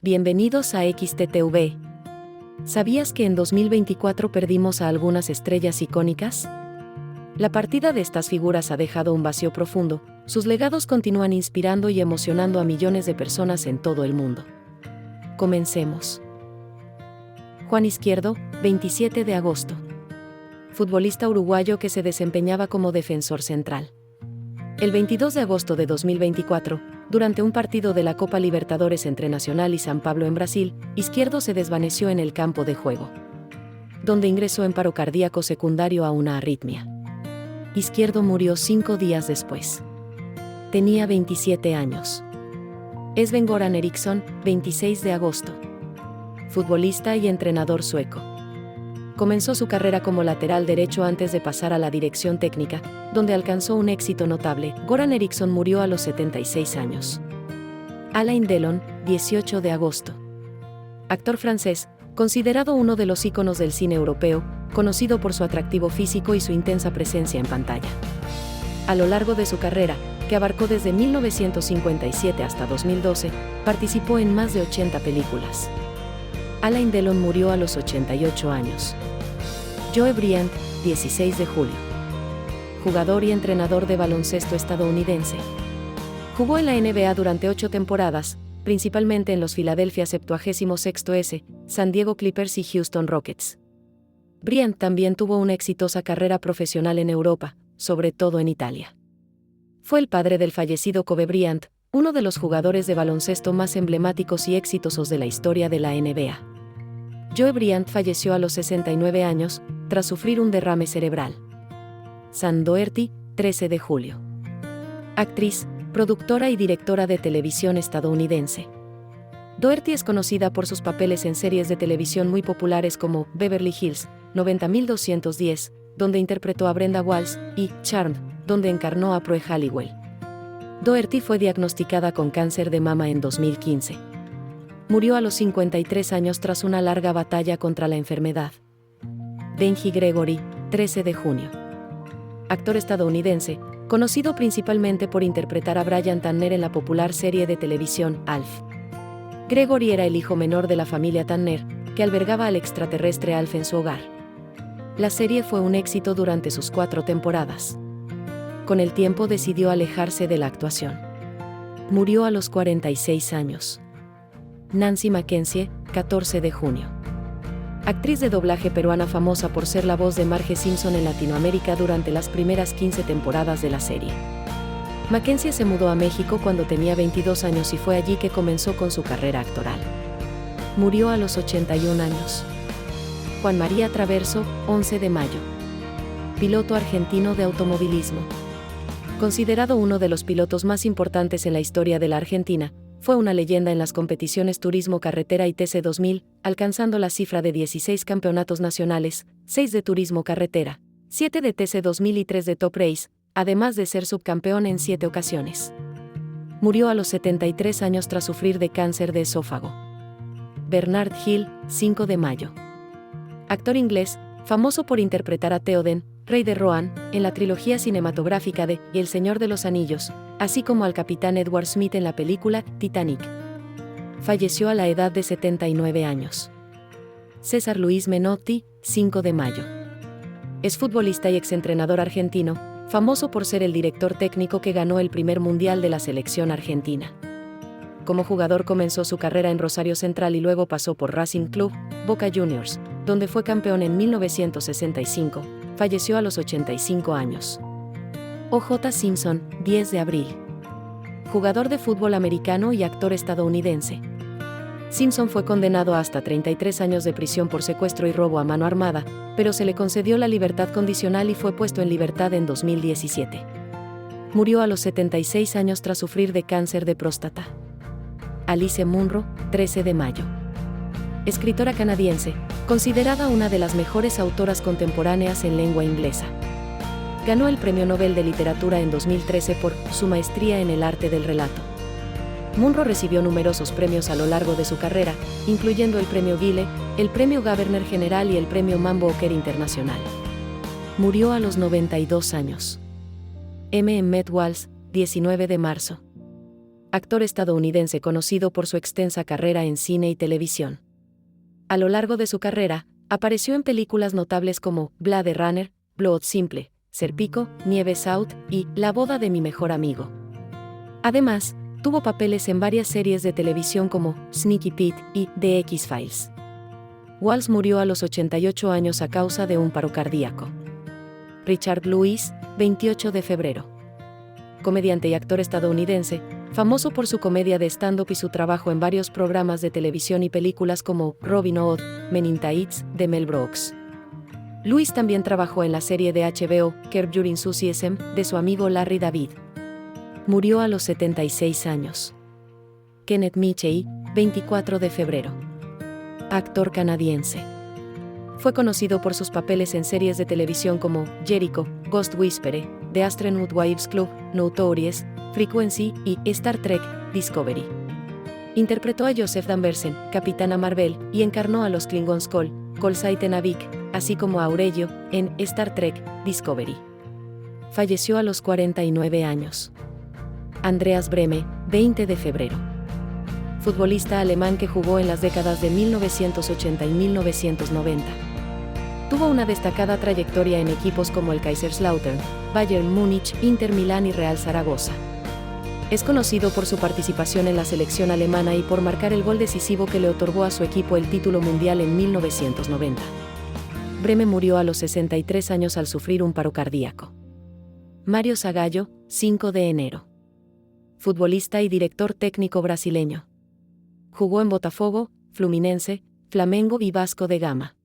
Bienvenidos a XTTV. ¿Sabías que en 2024 perdimos a algunas estrellas icónicas? La partida de estas figuras ha dejado un vacío profundo, sus legados continúan inspirando y emocionando a millones de personas en todo el mundo. Comencemos. Juan Izquierdo, 27 de agosto. Futbolista uruguayo que se desempeñaba como defensor central. El 22 de agosto de 2024, durante un partido de la Copa Libertadores entre Nacional y San Pablo en Brasil, Izquierdo se desvaneció en el campo de juego, donde ingresó en paro cardíaco secundario a una arritmia. Izquierdo murió 5 días después. Tenía 27 años. Sven-Göran Eriksson, 26 de agosto. Futbolista y entrenador sueco. Comenzó su carrera como lateral derecho antes de pasar a la dirección técnica, donde alcanzó un éxito notable. Göran Eriksson murió a los 76 años. Alain Delon, 18 de agosto. Actor francés, considerado uno de los íconos del cine europeo, conocido por su atractivo físico y su intensa presencia en pantalla. A lo largo de su carrera, que abarcó desde 1957 hasta 2012, participó en más de 80 películas. Alain Delon murió a los 88 años. Joe Bryant, 16 de julio. Jugador y entrenador de baloncesto estadounidense. Jugó en la NBA durante 8 temporadas, principalmente en los Philadelphia 76ers, San Diego Clippers y Houston Rockets. Bryant también tuvo una exitosa carrera profesional en Europa, sobre todo en Italia. Fue el padre del fallecido Kobe Bryant, uno de los jugadores de baloncesto más emblemáticos y exitosos de la historia de la NBA. Joe Bryant falleció a los 69 años, tras sufrir un derrame cerebral. Sam Doherty, 13 de julio. Actriz, productora y directora de televisión estadounidense. Doherty es conocida por sus papeles en series de televisión muy populares como Beverly Hills, 90210, donde interpretó a Brenda Walsh, y Charmed, donde encarnó a Prue Halliwell. Doherty fue diagnosticada con cáncer de mama en 2015. Murió a los 53 años tras una larga batalla contra la enfermedad. Benji Gregory, 13 de junio. Actor estadounidense, conocido principalmente por interpretar a Brian Tanner en la popular serie de televisión Alf. Gregory era el hijo menor de la familia Tanner, que albergaba al extraterrestre Alf en su hogar. La serie fue un éxito durante sus 4 temporadas. Con el tiempo decidió alejarse de la actuación. Murió a los 46 años. Nancy Mackenzie, 14 de junio. Actriz de doblaje peruana famosa por ser la voz de Marge Simpson en Latinoamérica durante las primeras 15 temporadas de la serie. Mackenzie se mudó a México cuando tenía 22 años y fue allí que comenzó con su carrera actoral. Murió a los 81 años. Juan María Traverso, 11 de mayo. Piloto argentino de automovilismo. Considerado uno de los pilotos más importantes en la historia de la Argentina, fue una leyenda en las competiciones Turismo Carretera y TC2000, alcanzando la cifra de 16 campeonatos nacionales, 6 de Turismo Carretera, 7 de TC2000 y 3 de Top Race, además de ser subcampeón en 7 ocasiones. Murió a los 73 años tras sufrir de cáncer de esófago. Bernard Hill, 5 de mayo. Actor inglés, famoso por interpretar a Theoden, rey de Rohan, en la trilogía cinematográfica de El Señor de los Anillos, así como al capitán Edward Smith en la película Titanic. Falleció a la edad de 79 años. César Luis Menotti, 5 de mayo. Es futbolista y exentrenador argentino, famoso por ser el director técnico que ganó el primer mundial de la selección argentina. Como jugador comenzó su carrera en Rosario Central y luego pasó por Racing Club, Boca Juniors, donde fue campeón en 1965. Falleció a los 85 años. O.J. Simpson, 10 de abril. Jugador de fútbol americano y actor estadounidense. Simpson fue condenado a hasta 33 años de prisión por secuestro y robo a mano armada, pero se le concedió la libertad condicional y fue puesto en libertad en 2017. Murió a los 76 años tras sufrir de cáncer de próstata. Alice Munro, 13 de mayo. Escritora canadiense, considerada una de las mejores autoras contemporáneas en lengua inglesa. Ganó el Premio Nobel de Literatura en 2013 por su maestría en el arte del relato. Munro recibió numerosos premios a lo largo de su carrera, incluyendo el Premio Guile, el Premio Gardner General y el Premio Mambo Oker Internacional. Murió a los 92 años. M. Emmett Walsh, 19 de marzo. actor estadounidense conocido por su extensa carrera en cine y televisión. A lo largo de su carrera, apareció en películas notables como Blade Runner, Blood Simple, Serpico, Nieves Out y La boda de mi mejor amigo. Además, tuvo papeles en varias series de televisión como Sneaky Pete y The X-Files. Walsh murió a los 88 años a causa de un paro cardíaco. Richard Lewis, 28 de febrero. Comediante y actor estadounidense, famoso por su comedia de stand-up y su trabajo en varios programas de televisión y películas como Robin Hood, Men in Tights, de Mel Brooks. Lewis también trabajó en la serie de HBO, Curb Your Enthusiasm, de su amigo Larry David. Murió a los 76 años. Kenneth Michie, 24 de febrero. Actor canadiense. Fue conocido por sus papeles en series de televisión como Jericho, Ghost Whisperer, The Astronaut Wives Club, Notorious, Frequency y Star Trek, Discovery. Interpretó a Joseph Danversen, Capitana Marvel, y encarnó a los Klingons Kol Saitenavik, así como a Aurelio, en Star Trek, Discovery. Falleció a los 49 años. Andreas Brehme, 20 de febrero. Futbolista alemán que jugó en las décadas de 1980 y 1990. Tuvo una destacada trayectoria en equipos como el Kaiserslautern, Bayern Múnich, Inter Milán y Real Zaragoza. Es conocido por su participación en la selección alemana y por marcar el gol decisivo que le otorgó a su equipo el título mundial en 1990. Brehme murió a los 63 años al sufrir un paro cardíaco. Mário Zagallo, 5 de enero. Futbolista y director técnico brasileño. Jugó en Botafogo, Fluminense, Flamengo y Vasco da Gama.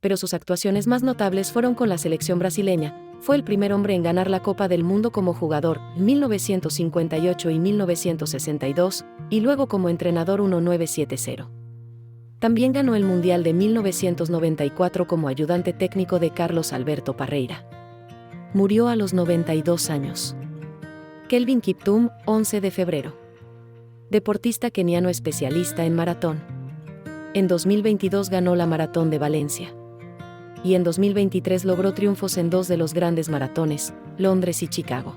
Pero sus actuaciones más notables fueron con la selección brasileña. Fue el primer hombre en ganar la Copa del Mundo como jugador, en 1958 y 1962, y luego como entrenador 1970. También ganó el Mundial de 1994 como ayudante técnico de Carlos Alberto Parreira. Murió a los 92 años. Kelvin Kiptum, 11 de febrero. Deportista keniano especialista en maratón. En 2022 ganó la Maratón de Valencia. Y en 2023 logró triunfos en 2 de los grandes maratones, Londres y Chicago.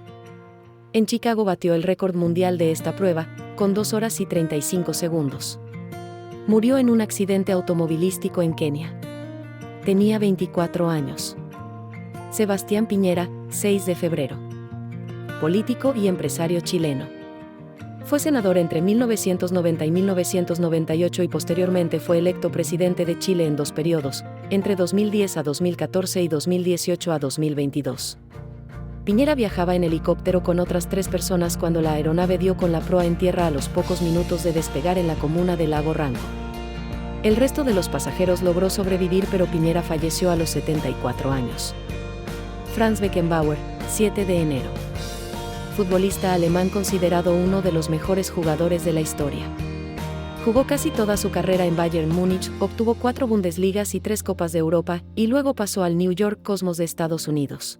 En Chicago batió el récord mundial de esta prueba, con 2 horas y 35 segundos. Murió en un accidente automovilístico en Kenia. Tenía 24 años. Sebastián Piñera, 6 de febrero. Político y empresario chileno. Fue senador entre 1990 y 1998 y posteriormente fue electo presidente de Chile en 2 periodos, entre 2010 a 2014 y 2018 a 2022. Piñera viajaba en helicóptero con otras 3 personas cuando la aeronave dio con la proa en tierra a los pocos minutos de despegar en la comuna de Lago Ranco. El resto de los pasajeros logró sobrevivir, pero Piñera falleció a los 74 años. Franz Beckenbauer, 7 de enero. Futbolista alemán considerado uno de los mejores jugadores de la historia. Jugó casi toda su carrera en Bayern Múnich, obtuvo 4 Bundesligas y 3 Copas de Europa, y luego pasó al New York Cosmos de Estados Unidos.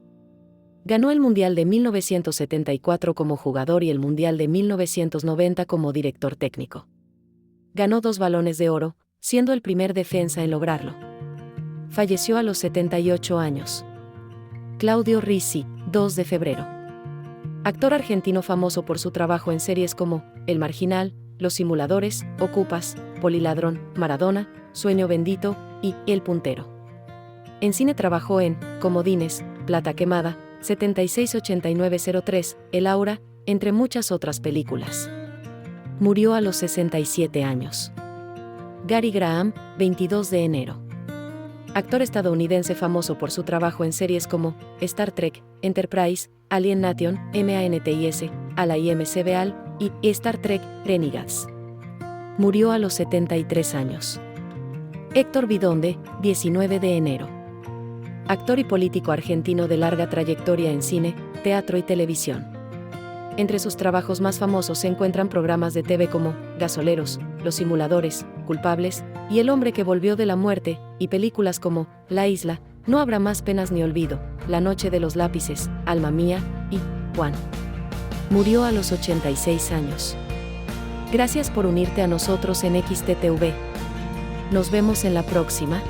Ganó el Mundial de 1974 como jugador y el Mundial de 1990 como director técnico. Ganó 2 Balones de Oro, siendo el primer defensa en lograrlo. Falleció a los 78 años. Claudio Ricci, 2 de febrero. Actor argentino famoso por su trabajo en series como El Marginal, Los Simuladores, Ocupas, Poliladrón, Maradona, Sueño Bendito y El Puntero. En cine trabajó en Comodines, Plata Quemada, 768903, El Aura, entre muchas otras películas. Murió a los 67 años. Gary Graham, 22 de enero. Actor estadounidense famoso por su trabajo en series como Star Trek, Enterprise, Alien Nation, MANTIS, ALA y MCBAL, y Star Trek, Renegades. Murió a los 73 años. Héctor Bidonde, 19 de enero. Actor y político argentino de larga trayectoria en cine, teatro y televisión. Entre sus trabajos más famosos se encuentran programas de TV como Gasoleros, Los Simuladores, Culpables, y El Hombre que Volvió de la Muerte, y películas como La Isla, No Habrá Más Penas ni Olvido, La Noche de los Lápices, Alma Mía, y Juan. Murió a los 86 años. Gracias por unirte a nosotros en XTTV. Nos vemos en la próxima.